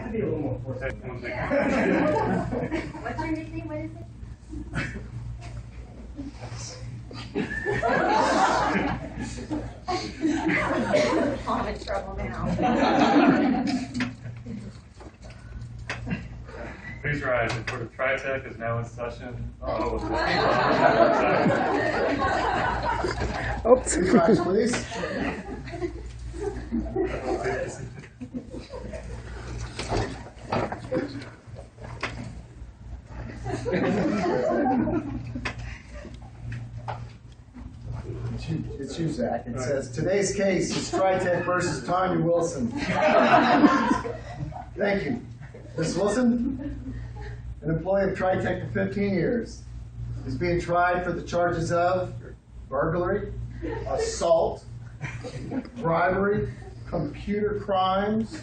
to be a little more forceful. What's your nickname? What is it? I'm in trouble now. Please rise. The Court of TriTech is now in session. Oops. Please rise, please. It's you, Zach. It says, today's case is TriTech versus Tanya Wilson. Thank you. Ms. Wilson, an employee of TriTech for 15 years, is being tried for the charges of burglary, assault, bribery, computer crimes,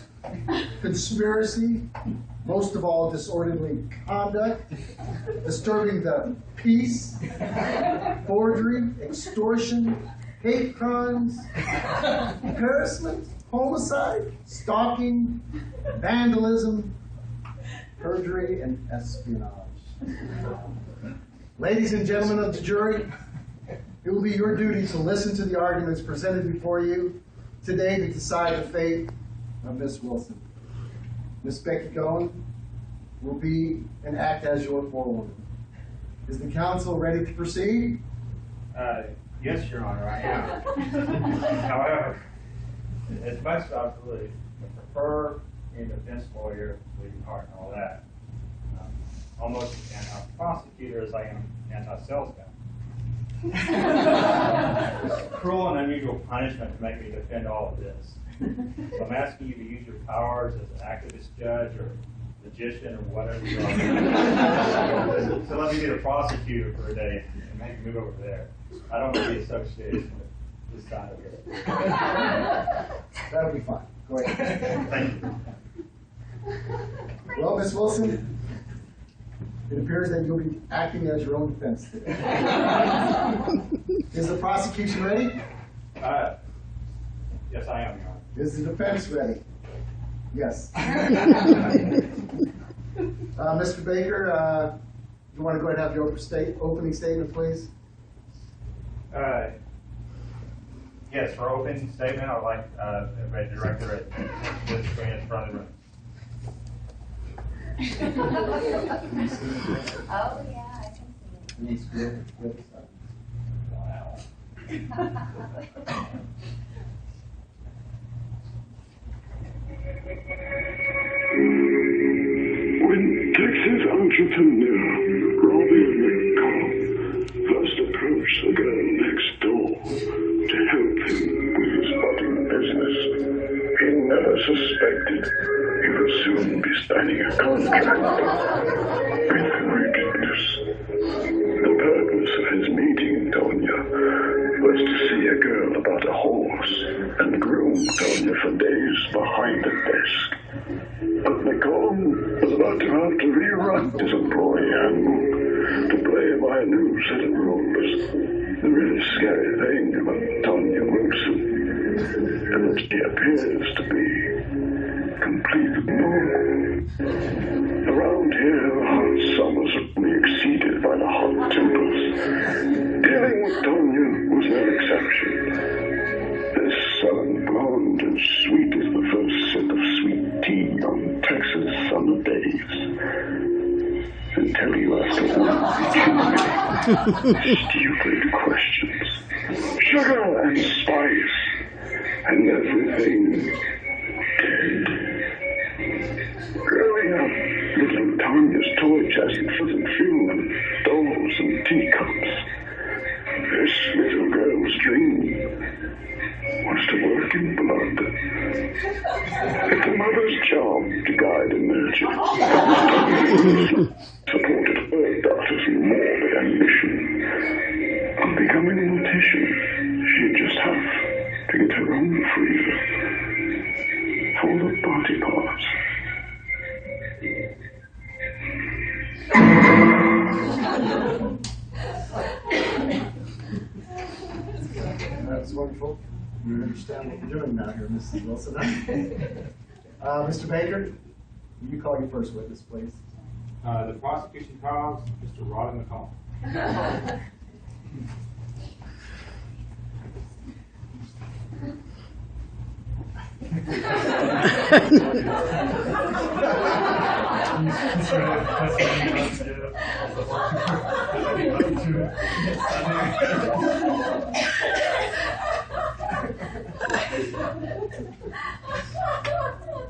conspiracy, most of all disorderly conduct, disturbing the peace, forgery, extortion, hate crimes, harassment, homicide, stalking, vandalism, perjury, and espionage. Ladies and gentlemen of the jury, it will be your duty to listen to the arguments presented before you today to decide the fate of Ms. Wilson. Ms. Becky Cohen will be and act as your forewoman. Is the counsel ready to proceed? Yes, Your Honor, I am. However, as much as I really prefer a defense lawyer, leading heart and all that, almost as a prosecutor as I am anti-sales guy. Cruel and unusual punishment to make me defend all of this. So I'm asking you to use your powers as an activist judge or magician or whatever you are. So let me be the prosecutor for a day and make me move over there. I don't want to be associated with this side of it. That'll be fine. Go ahead. Thank you. Well, Ms. Wilson, it appears that you'll be acting as your own defense today. Is the prosecution ready? Yes, I am, Your Honor. Is the defense ready? Yes. Mr. Baker, you want to go ahead and have your opening statement, please? Yes, for opening statement, I'd like everybody director at this screen in front of the room. Oh, yeah, I can see it. Wow. When Texas entrepreneur Robbie McCall first approached the girl next door to help him with his budding business, he never suspected he would soon be signing a contract with wickedness. The purpose of his meeting Tonya was to see a girl about a horse and groom Tonya for days behind the desk. But McCollum was about to have to rewrite his employee handbook to play by a new set of rules. The really scary thing about Tonya Wilson is that she appears to be completely normal. Around here, the hot summers are only exceeded by the hot tempers. Dealing with Tonya was no exception. This southern blonde and sweet as the first sip of sweet tea on Texas summer days. Until you asked her one stupid questions. Sugar and spice, and everything dead. Growing up, little Tanya's toy chest wasn't filled with dolls and teacups. This little girl's dream was to work in blood. It's a mother's job to guide and nurture. Supported her daughter's morbid ambition of becoming a mortician. She'd just have to get her own freezer full of body parts. That's wonderful. You understand what we're doing now here, Mrs. Wilson. Mr. Baker, You call your first witness, please. The prosecution calls Mr. Roddy McCall.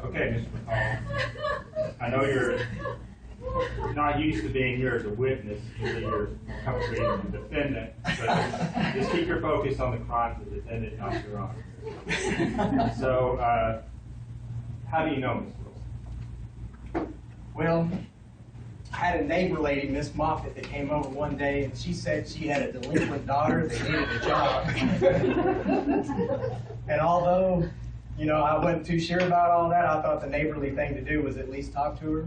Okay, Mr. McCall. I know you're not used to being here as a witness, usually you're coming as a defendant, but just keep your focus on the crime of the defendant, not your own. So, how do you know Ms. Wilson? Well, I had a neighbor lady, Miss Moffett, that came over one day, and she said she had a delinquent daughter that needed a job. And although, you know, I wasn't too sure about all that, I thought the neighborly thing to do was at least talk to her.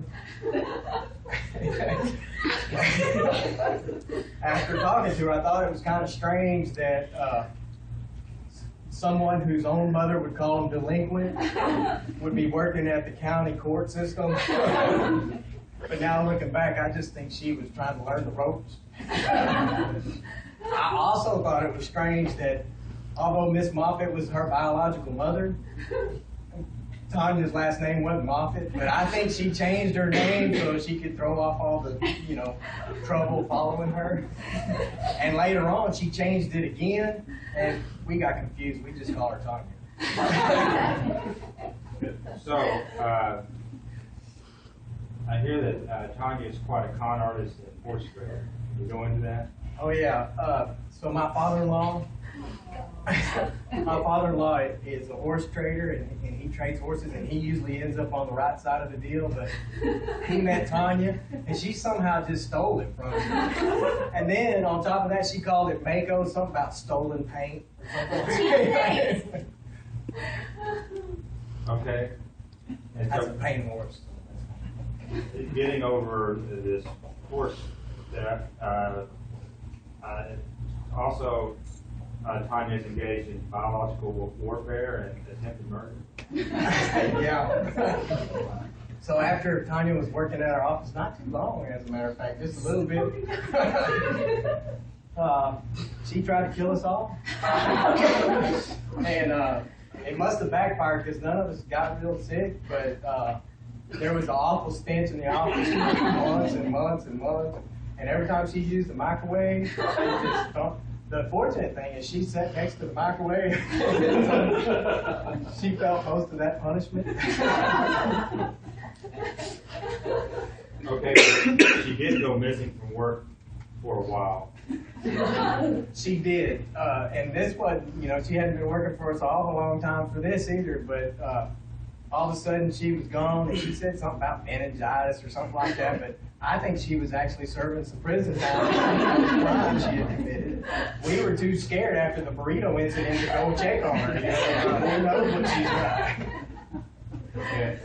After talking to her, I thought it was kind of strange that someone whose own mother would call him delinquent would be working at the county court system. But now looking back, I just think she was trying to learn the ropes. I also thought it was strange that although Miss Moffett was her biological mother, Tanya's last name wasn't Moffett, but I think she changed her name so she could throw off all the, you know, trouble following her. And later on, she changed it again, and we got confused. We just call her Tanya. So, I hear that Tanya is quite a con artist and horse trader. Can you go into that? Oh yeah. So my father-in-law is a horse trader, and he trades horses, and he usually ends up on the right side of the deal. But he met Tanya, and she somehow just stole it from him. And then on top of that, she called it Mako, something about stolen paint or something. Okay. And That's a so, paint horse. getting over this horse theft, also Tanya is engaged in biological warfare and attempted murder. Yeah. So after Tanya was working at our office, not too long, as a matter of fact, just a little bit, she tried to kill us all. And it must have backfired because none of us got real sick, but there was an awful stench in the office for months and months and months. And every time she used the microwave, she just thumped. The fortunate thing is she sat next to the microwave. She felt most of that punishment. Okay, but she did go missing from work for a while. She did. And this was, you know, she hadn't been working for us all a long time for this either, but all of a sudden she was gone, and she said something about meningitis or something like that, but I think she was actually serving some prison time for the crime she had committed. We were too scared after the burrito incident to go check on her. You know, who knows what she's got. Okay.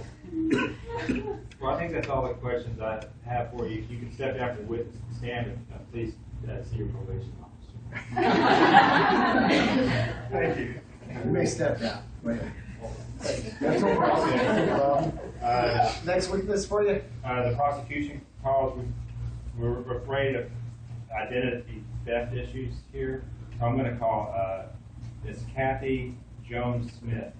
Well, I think that's all the questions I have for you. If you can step down from the witness stand, and please see your probation officer. Thank you. You may step down. Wait. That's no problem. Next witness for you. The prosecution calls, we're afraid of identity theft issues here. So I'm going to call Miss Kathy Jones Smith.